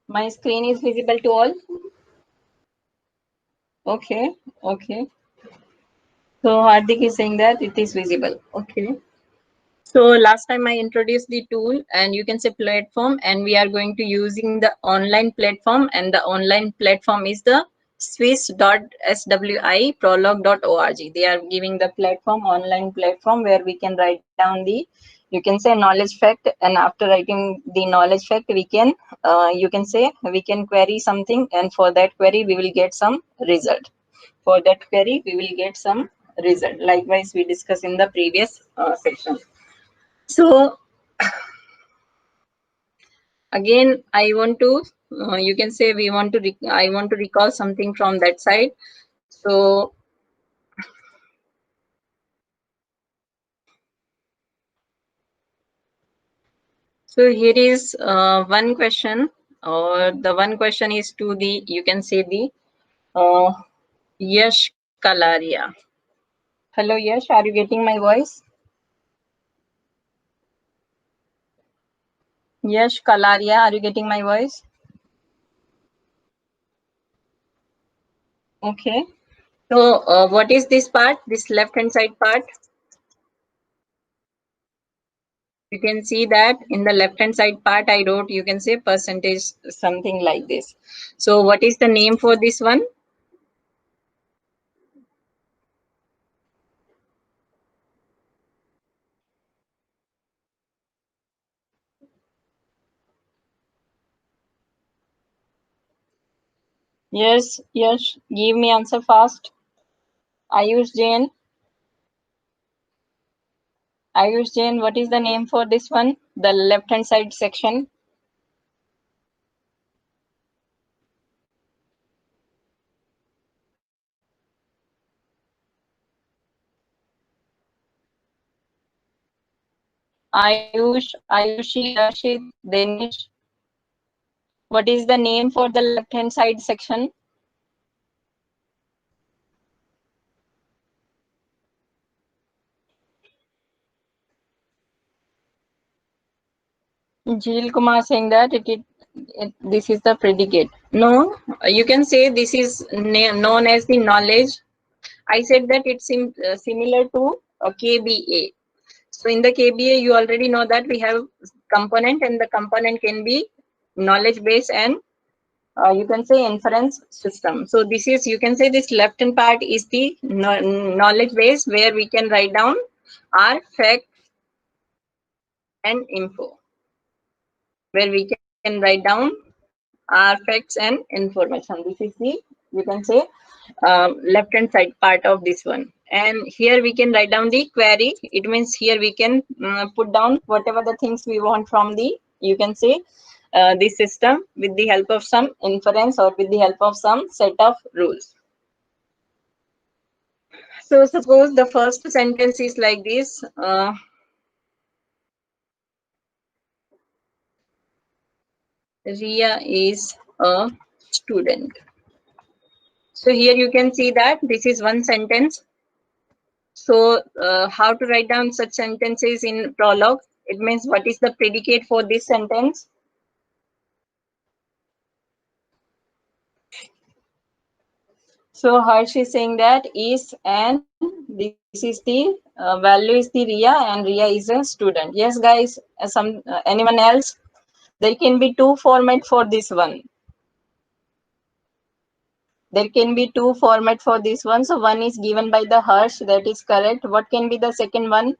My screen is visible to all. Okay, okay. So Hardik is saying that it is visible. Okay. So last time I introduced the tool and you can say platform, and we are going to using the online platform, and the online platform is the swiss.swi prolog.org. They are giving the platform, online platform, where we can write down the, you can say, knowledge fact, and after writing the knowledge fact we can you can say we can query something, and for that query we will get some result. For that query we will get some result. Likewise we discussed in the previous section. So again, I want to, you can say we want to, I want to recall something from that side. So, so here is one question, or the one question is to the, you can say the uh, Yash Kalaria. Hello Yash, are you getting my voice? Yash Kalaria, are you getting my voice? Okay. So, what is this part? This left hand side part? You can see that in the left hand side part I wrote, you can say percentage, something like this. So what is the name for this one? Yes, yes, give me answer fast. Ayush Jain. Ayush Jain, what is the name for this one? The left hand side section. Ayush, Ayushi, Darshit, Danish. What is the name for the left hand side section? Jil Kumar saying that this is the predicate. No, you can say this is known as the knowledge. I said that it's similar to a KBA. So in the KBA, you already know that we have component, and the component can be knowledge base and you can say inference system. So this is, you can say, this left hand part is the knowledge base, where we can write down our fact and info, where we can write down our facts and information. This is the, you can say, left hand side part of this one. And here we can write down the query. It means here we can put down whatever the things we want from the, you can say, this system, with the help of some inference or with the help of some set of rules. So suppose the first sentence is like this. Ria is a student. So here you can see that this is one sentence. So how to write down such sentences in Prolog? It means what is the predicate for this sentence? So Harsh is saying that is, and this is the value is the Ria, and Ria is a student. Yes, guys. Anyone else? There can be two format for this one. There can be two format for this one. So one is given by the Harsh, that is correct. What can be the second one?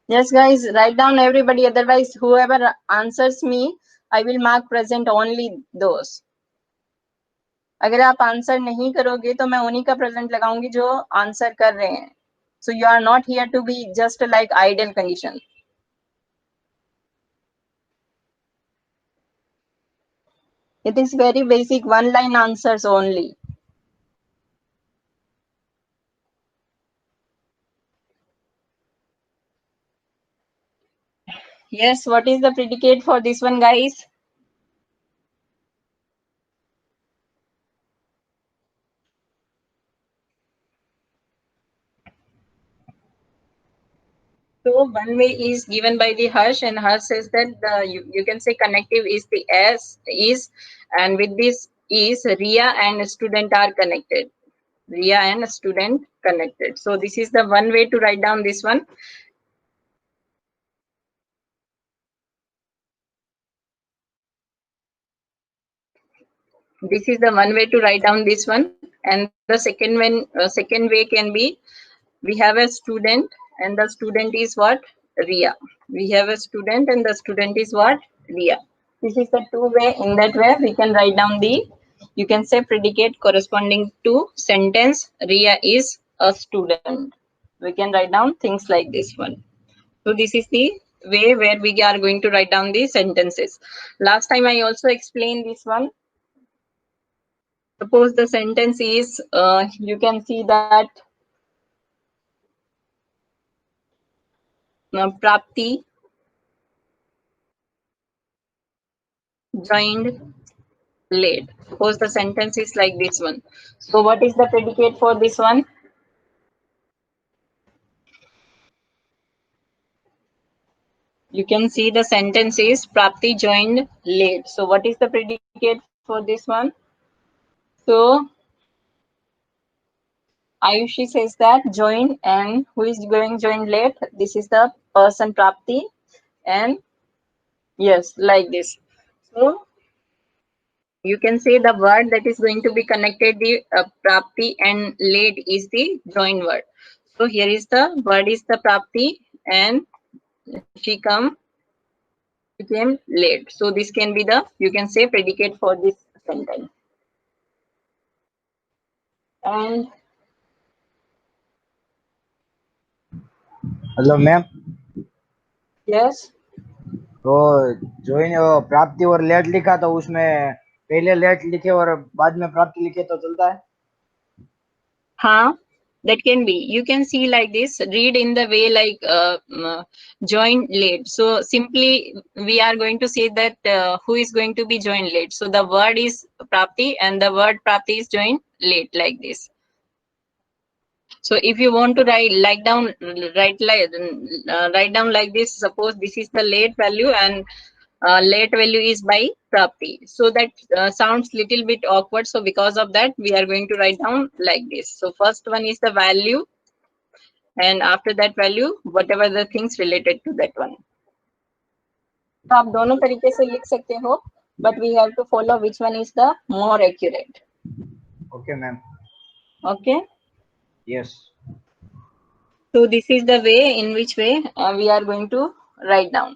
Yes, guys, write down everybody. Otherwise, whoever answers me, I will mark present only those. अगर आप answer नहीं करोगे तो मैं उन्हीं का present लगाऊंगी जो आंसर कर रहे हैं. So you are not here to be just like idle condition. It is very basic one line answers only. Yes, what is the predicate for this one, guys? So one way is given by the Harsh, and Harsh says that you can say connective is the S is, and with this is Ria and student are connected. Ria and student connected. So this is the one way to write down this one. This is the one way to write down this one, and the second way can be, we have a student and the student is what? Ria. We have a student and the student is what? Ria. This is the two way. In that way we can write down the, you can say, predicate corresponding to sentence Ria is a student. We can write down things like this one. So this is the way where we are going to write down the sentences. Last time I also explained this one. Suppose the sentence is, you can see that Prapti joined late. Suppose the sentence is like this one. So what is the predicate for this one? You can see the sentence is Prapti joined late. So what is the predicate for this one? So Ayushi says that join, and who is going join late? This is the person Prapti, and yes, like this. So you can say the word that is going to be connected the Prapti and late is the join word. So here is the word is the Prapti, and she became late. So this can be the, you can say, predicate for this sentence. And hello ma'am. yes, तो जो इन प्राप्ति और late लिखा तो उसमें पहले late लिखे और बाद में प्राप्ति लिखे तो चलता है। huh, that can be. You can see like this. Read in the way like join late. So simply we are going to say that who is going to be joined late. So the word is Prapti and the word Prapti is joined late like this. So if you want to write down like this. Suppose this is the late value and late value is by Prapti. So that sounds little bit awkward. So because of that, we are going to write down like this. So first one is the value, and after that value, whatever the things related to that one. तो आप दोनों तरीके से लिख सकते हो, but we have to follow which one is the more accurate. Okay ma'am. Okay. Yes. So this is the way in which way we are going to write down.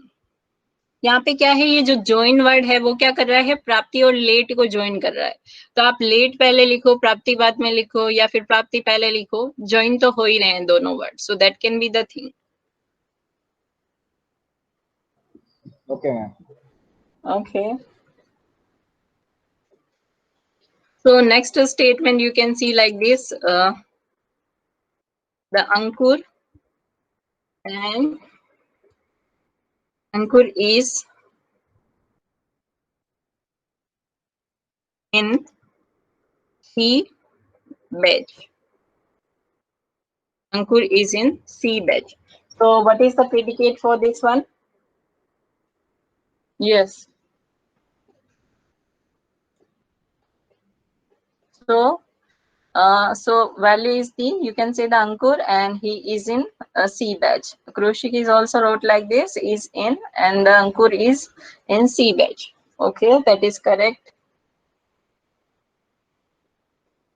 यहाँ पे क्या है, ये जो ज्वाइन वर्ड है वो क्या कर रहा है, प्राप्ति और लेट को ज्वाइन कर रहा है. तो आप लेट पहले लिखो, प्राप्ति बाद में लिखो, या फिर प्राप्ति पहले लिखो, ज्वाइन तो हो ही रहे हैं दोनों word. So that can be the thing. Okay ma'am. Okay. So next statement you can see like this. The Ankur is in C batch. Ankur is in C batch. So what is the predicate for this one? Yes. So value is the, you can say the Ankur, and he is in C batch. Krushik is also wrote like this, is in, and the Ankur is in C batch. Okay, that is correct.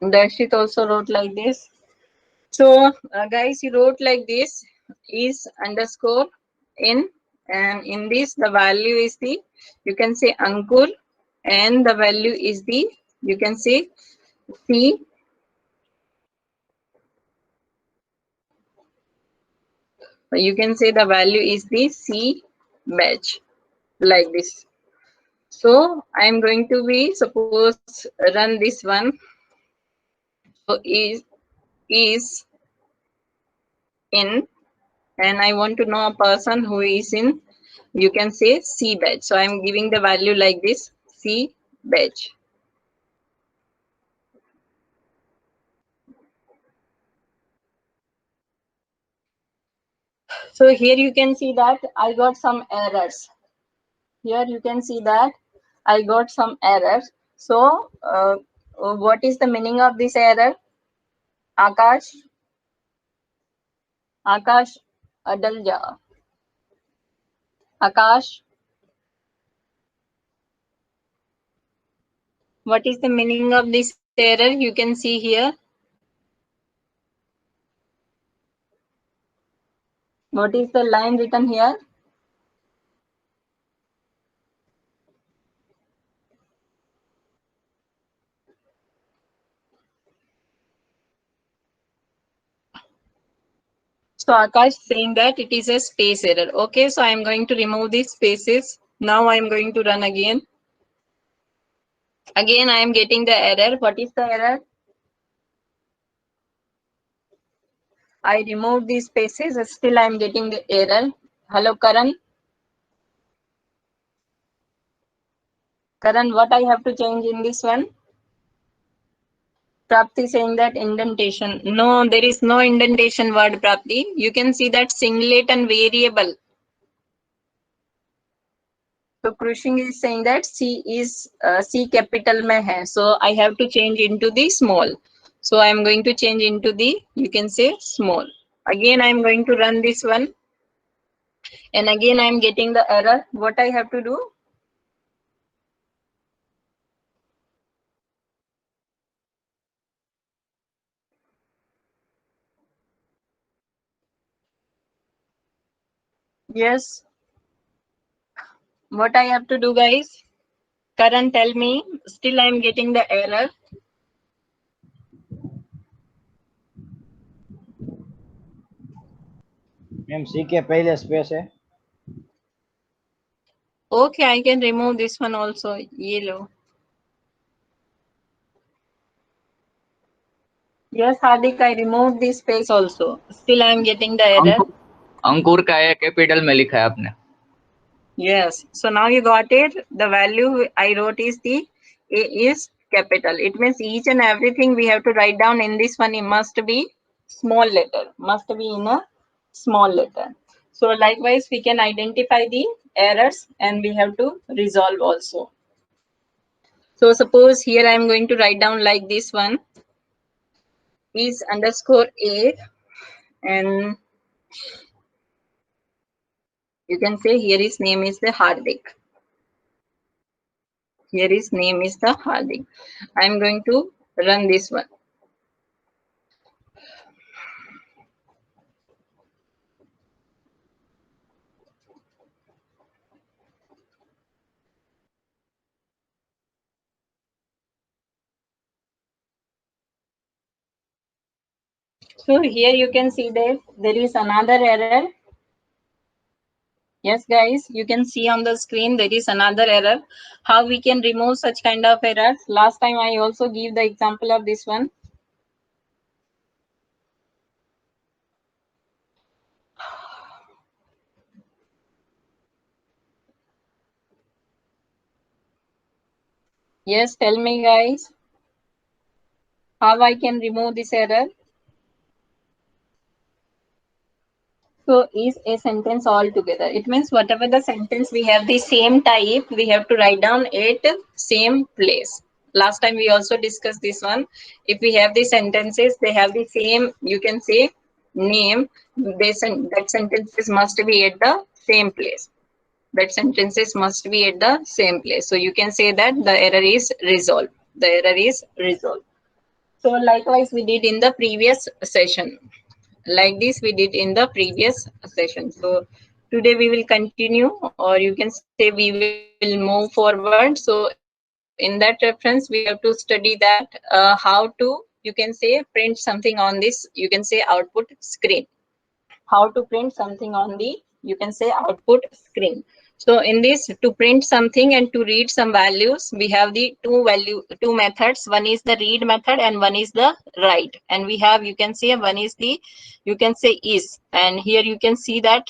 Darshit also wrote like this. So guys, he wrote like this, is underscore in, and in this the value is the, you can say Ankur, and the value is the, you can say C. You can say the value is the C batch like this. So I am going to be, suppose, run this one. So is in, and I want to know a person who is in, you can say C batch. So I am giving the value like this, C batch. So here you can see that I got some errors. Here you can see that I got some errors. So what is the meaning of this error? Akash, Akash Adalja. Akash, what is the meaning of this error? You can see here. What is the line written here? So Akash saying that it is a space error. Okay, so I am going to remove these spaces. Now I am going to run again. Again, I am getting the error. What is the error? I removed these spaces. Still, I am getting the error. Hello, Karan. Karan, what I have to change in this one? Prapti saying that indentation. No, there is no indentation word, Prapti. You can see that singlet and variable. So Krushing is saying that C is C capital mein hai. So I have to change into the small. So I am going to change into the, you can say small. Again, I am going to run this one. And again, I am getting the error. What I have to do? Yes. What I have to do, guys? Karan, tell me. Still, I am getting the error. Ma'am C के पहले space है. Okay, I can remove this one also. Yellow. Yes, Hardik, I removed this space also. Still, I am getting the error. अंकुर का है capital में लिखा है आपने. Yes. So now you got it. The value I wrote is the A is capital. It means each and everything we have to write down in this one. It must be small letter. Must be in a small letter. So likewise, we can identify the errors and we have to resolve also. So suppose here I am going to write down like this one is underscore A, and you can say here his name is the Hardik. Here his name is the Hardik. I am going to run this one. So here you can see that there is another error. Yes, guys, you can see on the screen there is another error. How we can remove such kind of errors? Last time I also give the example of this one. Yes, tell me, guys, how I can remove this error. So is a sentence altogether. It means whatever the sentence we have the same type, we have to write down at same place. Last time we also discussed this one. If we have the sentences, they have the same, you can say name, that sentences must be at the same place. That sentences must be at the same place. So you can say that the error is resolved. The error is resolved. So likewise we did in the previous session. Like this we did in the previous session. So today we will continue, or you can say we will move forward. So in that reference we have to study that how to, you can say, print something on this, you can say, output screen. How to print something on the, you can say, output screen. So in this, to print something and to read some values, we have the two methods. One is the read method and one is the write. And we have, you can say, one is the, you can say, is, and here you can see that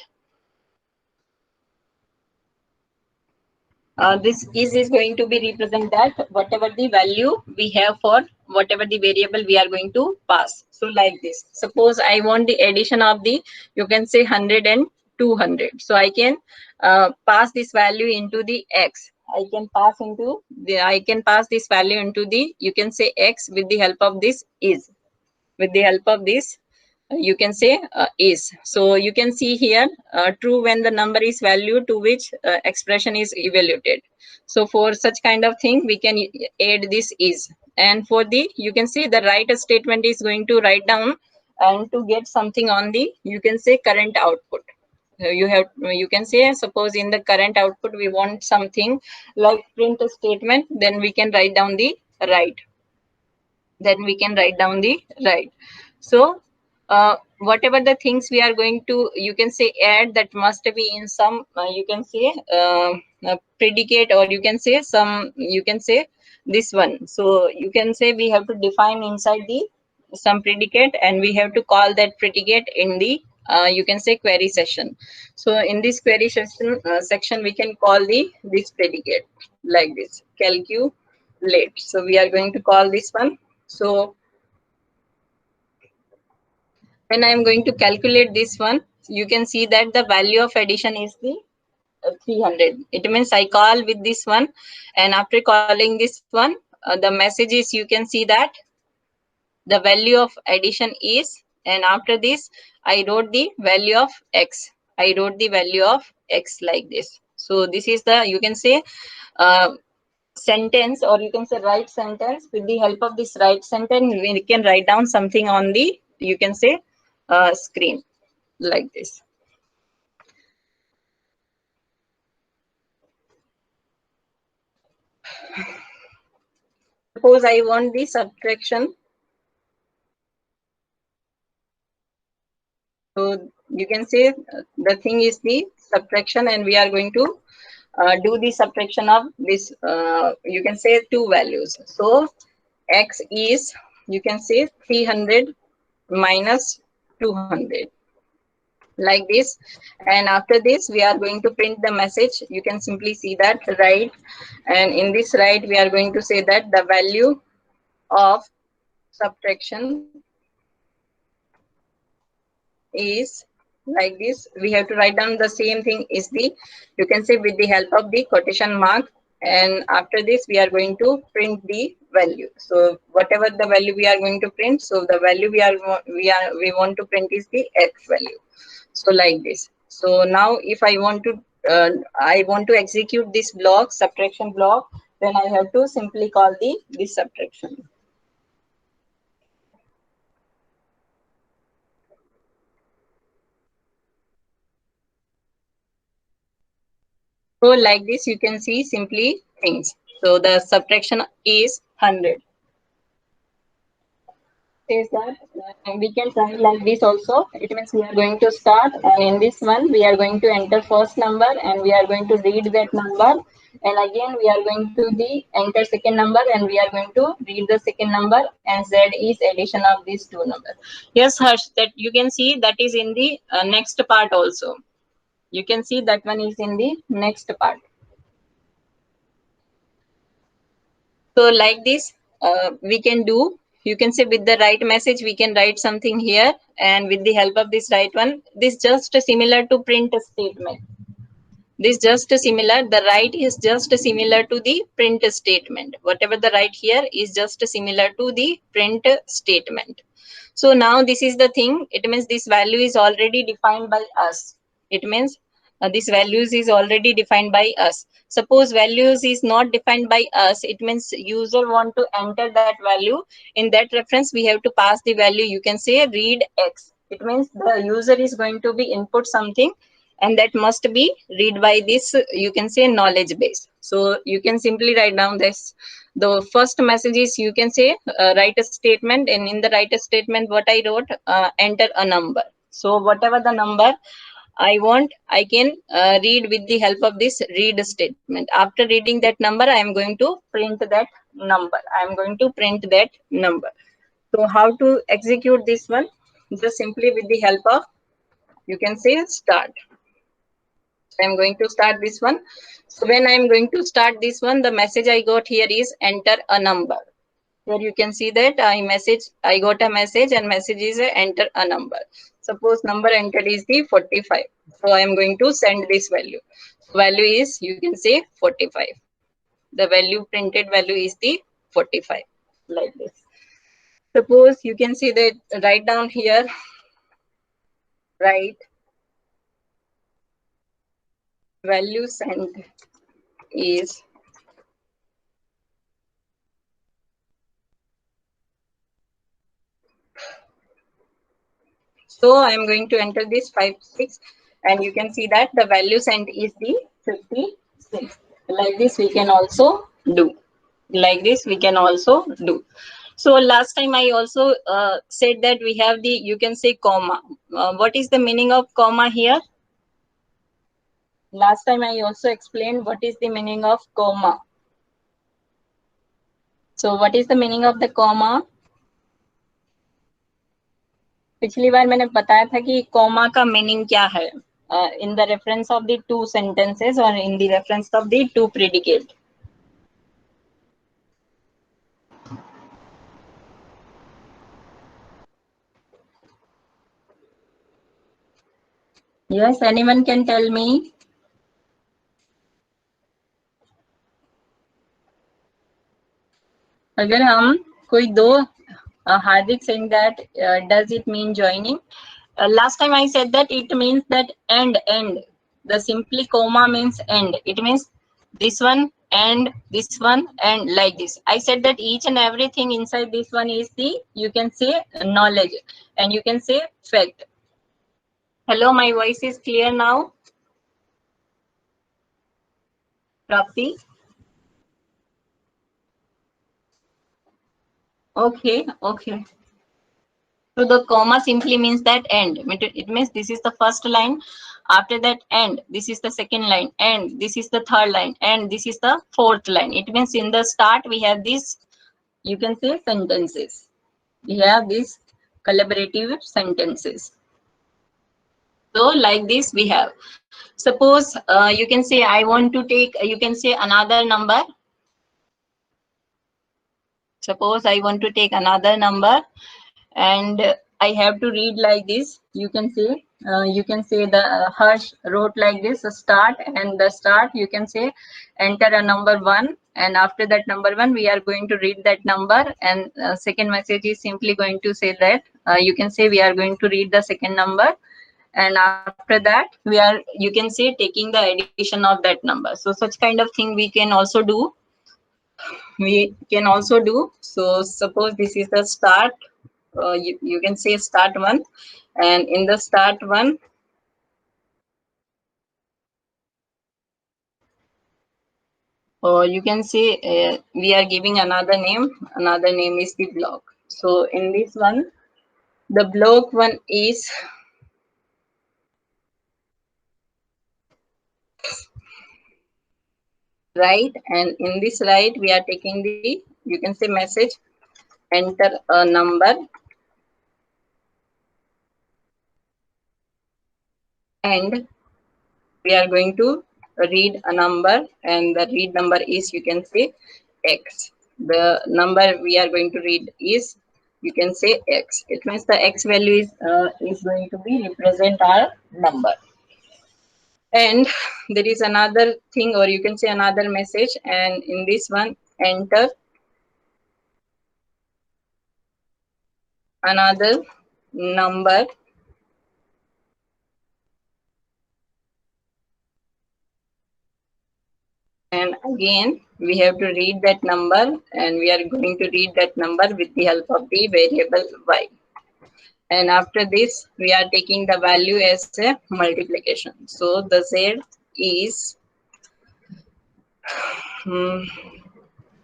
this is going to be represent that whatever the value we have for whatever the variable we are going to pass. So like this, suppose I want the addition of the, you can say 100 and 200. So I can pass this value into the x. I can pass this value into the, you can say x, with the help of this is. With the help of this, you can say is. So you can see here, true when the number is value to which expression is evaluated. So for such kind of thing, we can add this is. And for the, you can see the write statement is going to write down and to get something on the, you can say current output. You can say, suppose in the current output we want something like print a statement, then we can write down the write. So whatever the things we are going to, you can say add, that must be in some you can say predicate, or you can say some, you can say this one. So you can say we have to define inside the some predicate, and we have to call that predicate in the you can say query session. So in this query session section, we can call the this predicate like this, calculate. So we are going to call this one. So when I am going to calculate this one, you can see that the value of addition is the 300. It means I call with this one, and after calling this one, the message is, you can see that the value of addition is, and after this I wrote the value of x. I wrote the value of x like this. So this is the, you can say sentence, or you can say write sentence. With the help of this write sentence, we can write down something on the, you can say screen like this. Suppose I want the subtraction. So you can say the thing is the subtraction, and we are going to do the subtraction of this, you can say two values. So x is, you can say 300 minus 200 like this. And after this, we are going to print the message. You can simply see that write, and in this write we are going to say that the value of subtraction is like this. We have to write down the same thing is the, you can say with the help of the quotation mark, and after this we are going to print the value. So whatever the value we are going to print, so the value we want to print is the x value. So like this. So now if I want to execute this block, subtraction block, then I have to simply call this subtraction. So like this, you can see simply things. So the subtraction is 100. Says that we can try like this also. It means we are going to start, and in this one we are going to enter first number, and we are going to read that number, and again we are going to enter second number, and we are going to read the second number, and z is addition of these two numbers. Yes, Harsh, that you can see that is in the next part also. You can see that one is in the next part. So like this, we can do, you can say with the write message, we can write something here, and with the help of this write one, this just similar to print statement. This just similar, the write is just similar to the print statement. Whatever the write here is just similar to the print statement. So now this is the thing. It means this value is already defined by us. It means this values is already defined by us. Suppose values is not defined by us, it means user want to enter that value. In that reference, we have to pass the value. You can say read x. It means the user is going to be input something, and that must be read by this, you can say knowledge base. So you can simply write down this. The first message is, you can say write a statement, and in the write a statement what I wrote, enter a number. So whatever the number I want, I can read with the help of this read statement. After reading that number, I am going to print that number. I am going to print that number. So how to execute this one? Just simply with the help of, you can say start. I'm going to start this one. So when I'm going to start this one, the message I got here is enter a number. Here you can see that I got a message, and message is enter a number. Suppose number entered is the 45. So I am going to send this value. Value is, you can say, 45. The value, printed value is the 45, like this. Suppose you can see that, write down here, write value sent is so I am going to enter this 56, and you can see that the value sent is the 56. Like this we can also do. Like this we can also do. So last time I also said that we have the, you can say, comma. What is the meaning of comma here? Last time I also explained what is the meaning of comma. So what is the meaning of the comma? पिछली बार मैंने बताया था कि comma का meaning क्या है in the reference of the two sentences or in the reference of the two predicate. Yes, anyone can tell me? अगर हम कोई दो Hardik saying that does it mean joining? Last time I said that it means that end. The simply comma means end. It means this one and this one and like this. I said that each and everything inside this one is the, you can say, knowledge, and you can say fact. Hello, my voice is clear now? Prapti? Okay. So the comma simply means that end. It means this is the first line. After that, end. This is the second line. And this is the third line. And this is the fourth line. It means in the start we have this, you can say, sentences. We have these collaborative sentences. So like this we have. Suppose you can say I want to take, you can say, another number. Suppose I want to take another number, and I have to read like this. You can say the Harsh wrote like this, start, and the start you can say enter a number 1, and after that number 1 we are going to read that number, and second message is simply going to say that you can say we are going to read the second number, and after that we are, you can say, taking the addition of that number. So such kind of thing we can also do. So suppose this is the start, you can say start 1, and in the start 1 or you can say we are giving another name is the block. So in this one, the block 1 is right, and in this right we are taking the, you can say, message enter a number, and we are going to read a number, and the read number is, you can say, x. The number we are going to read is, you can say, x. It means the x value is going to be represent our number. And there is another thing, or you can say another message, and in this one enter another number, and again we have to read that number, and we are going to read that number with the help of the variable y. And after this we are taking the value as a multiplication. So the z is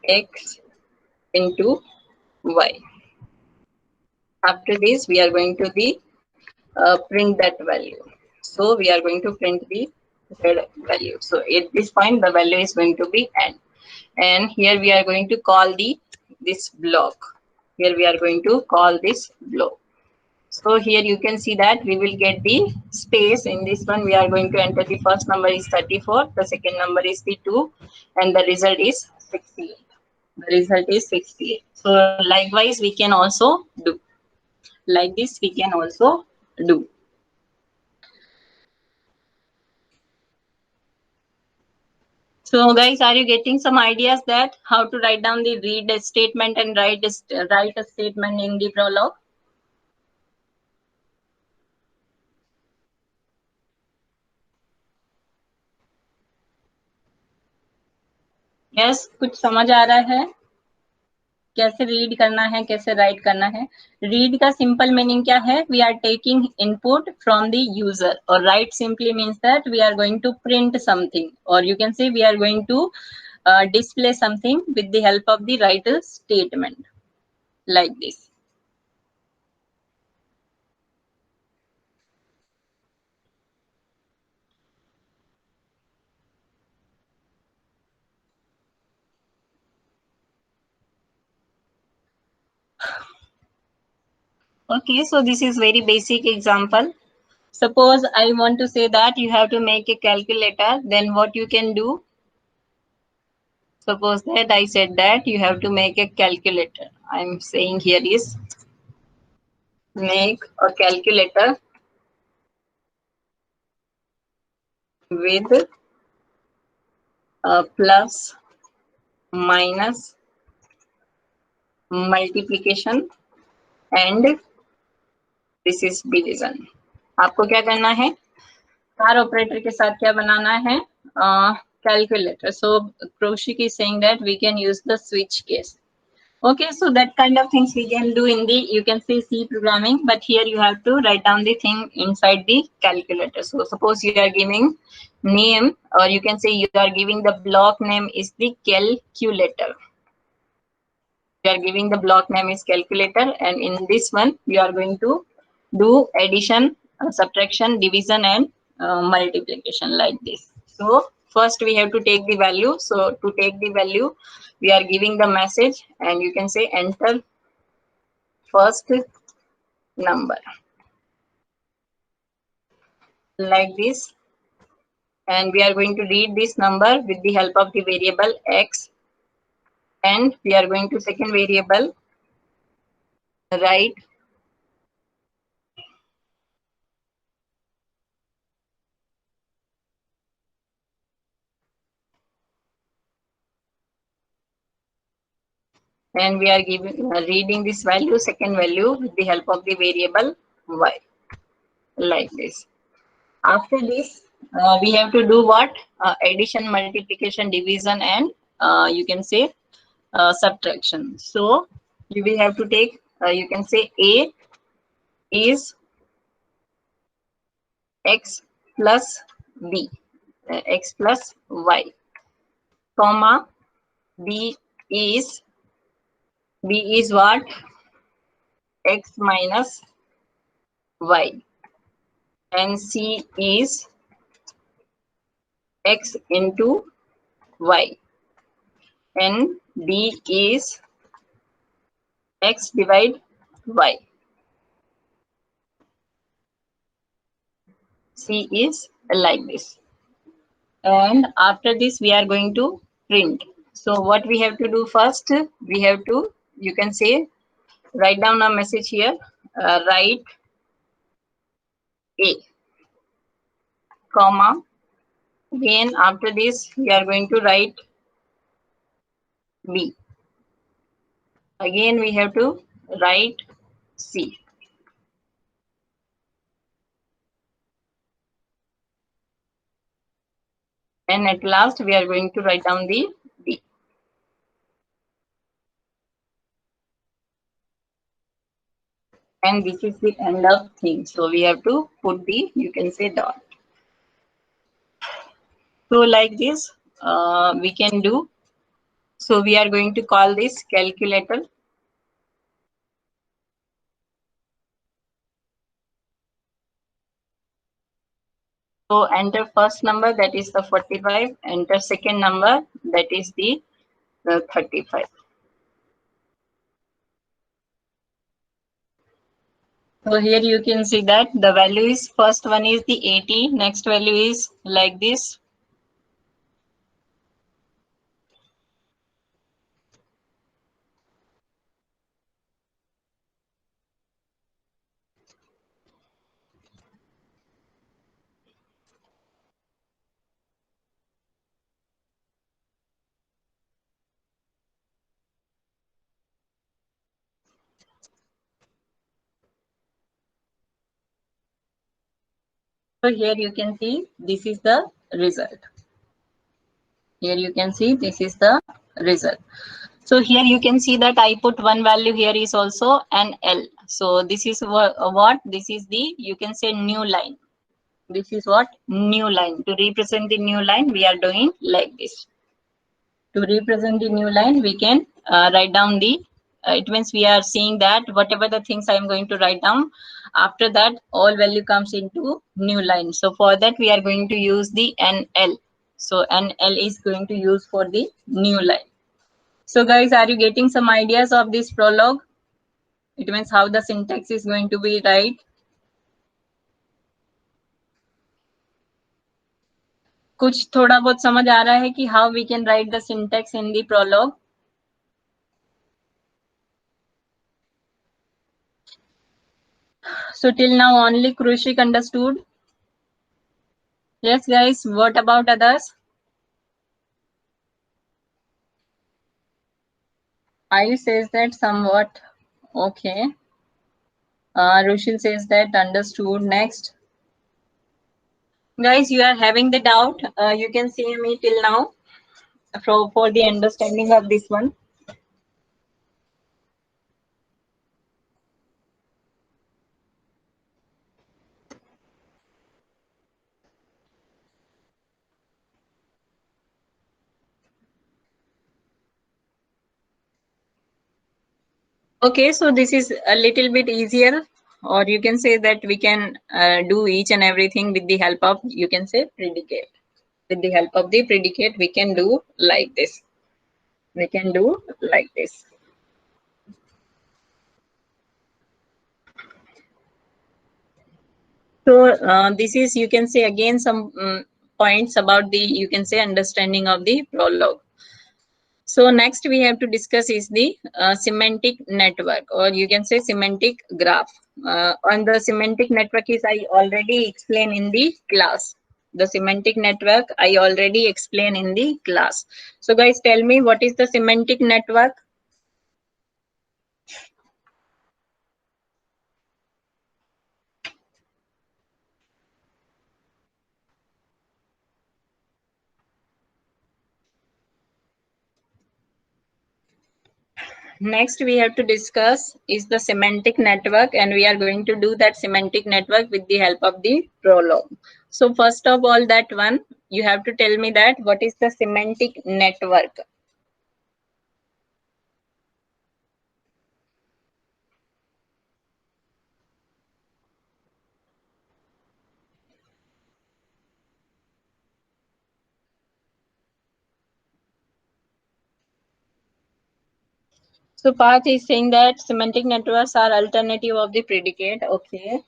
x into y. After this we are going to the print that value. So we are going to print the value. So at this point the value is going to be n, and here we are going to call this block. Here we are going to call this block. So here you can see that we will get the space. In this one we are going to enter the first number is 34, the second number is the 2, and the result is 68. The result is 68. So likewise, we can also do. Like this, we can also do. So guys, are you getting some ideas that how to write down the read a statement and write a statement in the prologue? Yes, कुछ समझ आ रहा है? कैसे read करना है, कैसे right करना है? रीड का सिंपल मीनिंग क्या है? We are taking input from the user, और write simply means that we are going to print something, और you can say we are going to display something with the help of the writer's statement, like this. Okay, so this is very basic example. Suppose I want to say that you have to make a calculator, then what you can do? Suppose that I said that you have to make a calculator. I'm saying here is make a calculator with plus, minus, multiplication and this is division. आपको क्या करना है? Car operator के साथ क्या बनाना है? Calculator. So Kaushik is saying that we can use the switch case. Okay, so that kind of things we can do in the, you can say C programming, but here you have to write down the thing inside the calculator. So suppose you are giving name, or you can say you are giving the block name is the calculator. You are giving the block name is calculator, and in this one you are going to do addition, subtraction, division and multiplication, like this. So first we have to take the value. So to take the value, we are giving the message, and you can say enter first number, like this, and we are going to read this number with the help of the variable x, and we are going to second variable write and we are giving reading this value, second value, with the help of the variable y, like this. After this, we have to do what? Addition, multiplication, division and you can say subtraction. So we have to take, you can say a is x plus b, x plus y, comma b is what? X minus y, and c is x into y, and d is x divide y, c is like this. And after this we are going to print. So what we have to do first, we have to, you can say, write down a message here, write a, comma, again after this we are going to write b, again we have to write c, and at last we are going to write down the d. And this is the end of thing. So we have to put the, you can say, dot. So like this we can do. So we are going to call this calculator. So enter first number, that is the 45. Enter second number, that is the 35. So here you can see that the value is, first one is the 80, next value is like this. So here you can see this is the result. Here you can see this is the result. So here you can see that I put one value here is also an L. So this is what this is the, you can say, new line. This is what new line. To represent the new line, we are doing like this. To represent the new line, we can write down the, it means we are seeing that whatever the things I am going to write down, after that all value comes into new line. So for that we are going to use the NL. So NL is going to use for the new line. So guys, are you getting some ideas of this prologue? It means how the syntax is going to be right. कुछ थोड़ा बहुत समझ आ रहा है कि how we can write the syntax in the prologue? So till now only Krushik understood. Yes guys, what about others? Ayush says that somewhat. Okay. Rushil says that understood. Next. Guys, you are having the doubt. You can see me till now for the understanding of this one. Okay, so this is a little bit easier, or you can say that we can do each and everything with the help of, you can say, predicate. With the help of the predicate, we can do like this. We can do like this. So this is, you can say, again some points about the, you can say, understanding of the prologue. So next we have to discuss is the semantic network, or you can say semantic graph. On the semantic network is I already explained in the class. The semantic network I already explained in the class. So guys, tell me what is the semantic network? Next we have to discuss is the semantic network, and we are going to do that semantic network with the help of the prologue. So first of all, that one, you have to tell me that what is the semantic network. So Parth is saying that semantic networks are alternative of the predicate. Okay.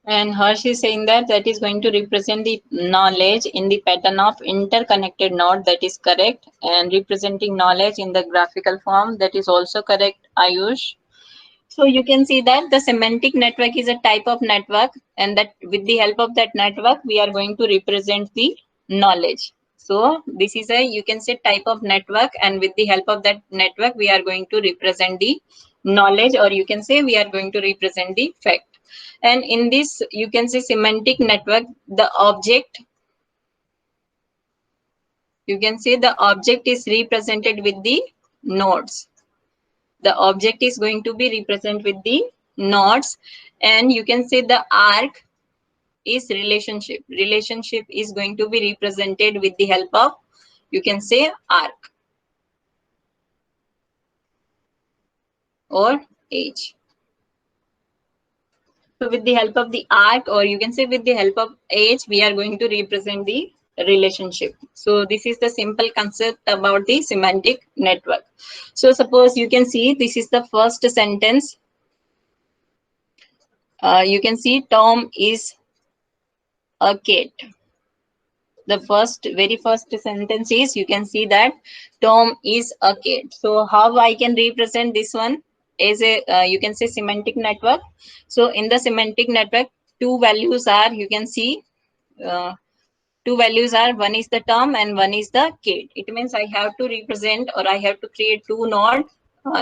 And Harsh is saying that that is going to represent the knowledge in the pattern of interconnected node. That is correct. And representing knowledge in the graphical form. That is also correct, Ayush. So you can see that the semantic network is a type of network, and that with the help of that network, we are going to represent the knowledge. So this is a, you can say, type of network, and with the help of that network, we are going to represent the knowledge, or you can say we are going to represent the fact. And in this, you can say, semantic network, the object, you can say the object is represented with the nodes. The object is going to be represented with the nodes, and you can say the arc is relationship. Relationship is going to be represented with the help of, you can say, arc or edge. So with the help of the arc, or you can say with the help of edge, we are going to represent the relationship. So this is the simple concept about the semantic network. So suppose you can see this is the first sentence. You can see Tom is a cat. The very first sentence is, you can see that Tom is a cat. So how I can represent this one as a, you can say, semantic network. So in the semantic network, two values are, you can see, two values are, one is the Tom and one is the Kate. It means I have to represent, or I have to create two nodes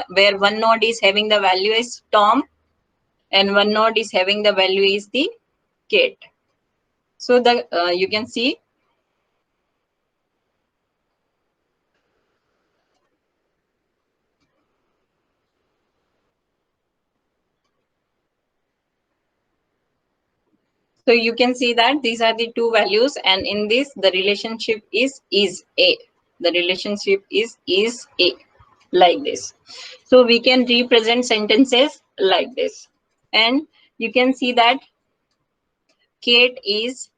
where one node is having the value is Tom and one node is having the value is the Kate. So the you can see so you can see that these are the two values, and in this the relationship is A. The relationship is A, like this. So we can represent sentences like this, and you can see that Kate is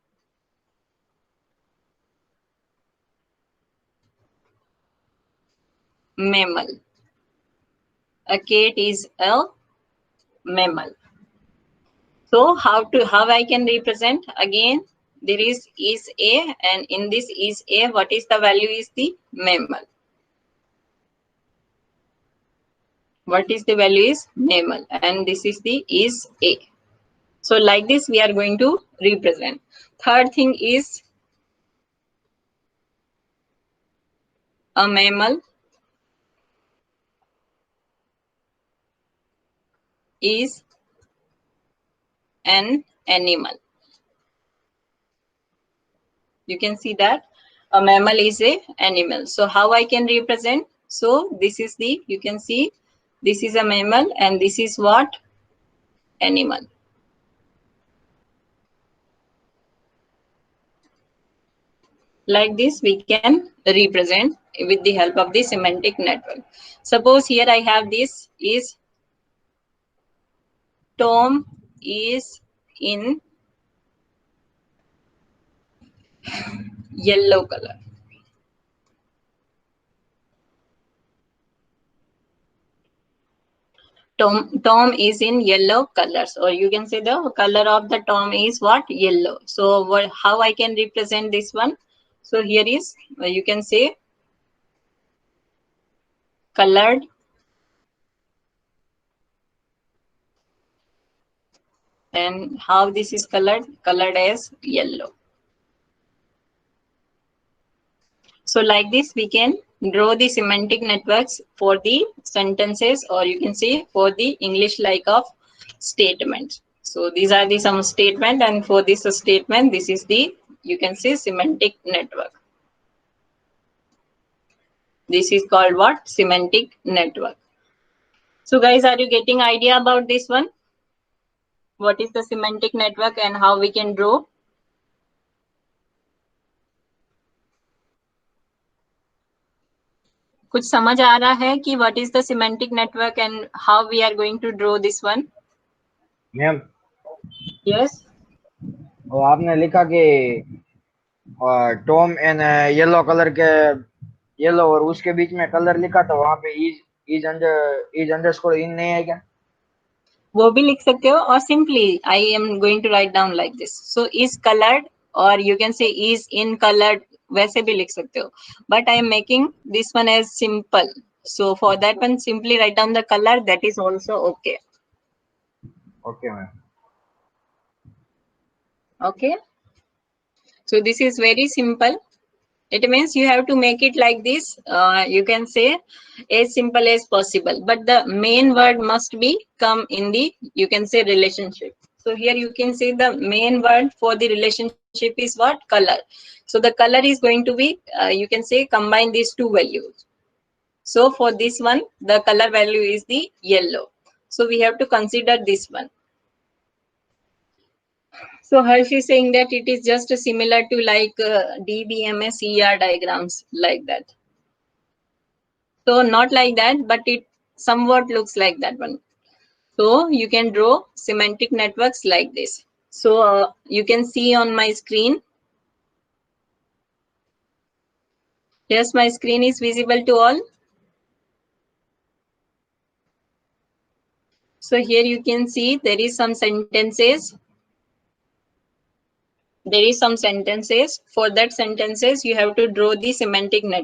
mammal. A Kate is a mammal. So how I can represent? Again, there is A, and in this is A, what is the value is the mammal. What is the value is mammal, and this is the is A. So like this we are going to represent. Third thing is a mammal is an animal. You can see that a mammal is a animal. So how I can represent? So this is the, you can see this is a mammal and this is what? Animal. Like this we can represent with the help of the semantic network. Suppose here I have this is Tom is in yellow color. Tom is in yellow colors, or you can say the color of the Tom is what? Yellow. So how I can represent this one? So here is, you can say colored and how this is colored as yellow. So like this we can draw the semantic networks for the sentences, or you can say for the English like of statements. So these are the some statement, and for this statement this is the, you can say, semantic network. This is called what? Semantic network. So guys, are you getting idea about this one? What is the semantic network and how we can draw? कुछ समझ आ रहा है कि what is the semantic network and how we are going to draw this one? Ma'am Yes. वो आपने लिखा कि Tom and yellow colour के येलो और उसके बीच में कलर लिखा तो वहां पे इज अंडरस्कोर इन नहीं है क्या? वो भी लिख सकते हो, और simply I am going to write down like this. So is coloured, और you can say is in coloured, वैसे भी लिख सकते हो, but I am making this one as simple. So for that one, simply write down the color. That is also okay. Okay, ma'am. Okay. So this is very simple. It means you have to make it like this. You can say as simple as possible, but the main word must be come in the, you can say, relationship. So here you can say the main word for the relationship is what? Color. So the color is going to be, you can say, combine these two values. So for this one, the color value is the yellow. So we have to consider this one. So Harsh is saying that it is just similar to like DBMS ER diagrams, like that. So not like that, but it somewhat looks like that one. So you can draw semantic networks like this. So you can see on my screen. Yes, my screen is visible to all. So here you can see there is some sentences. There is some sentences. For that sentences, you have to draw the semantic network.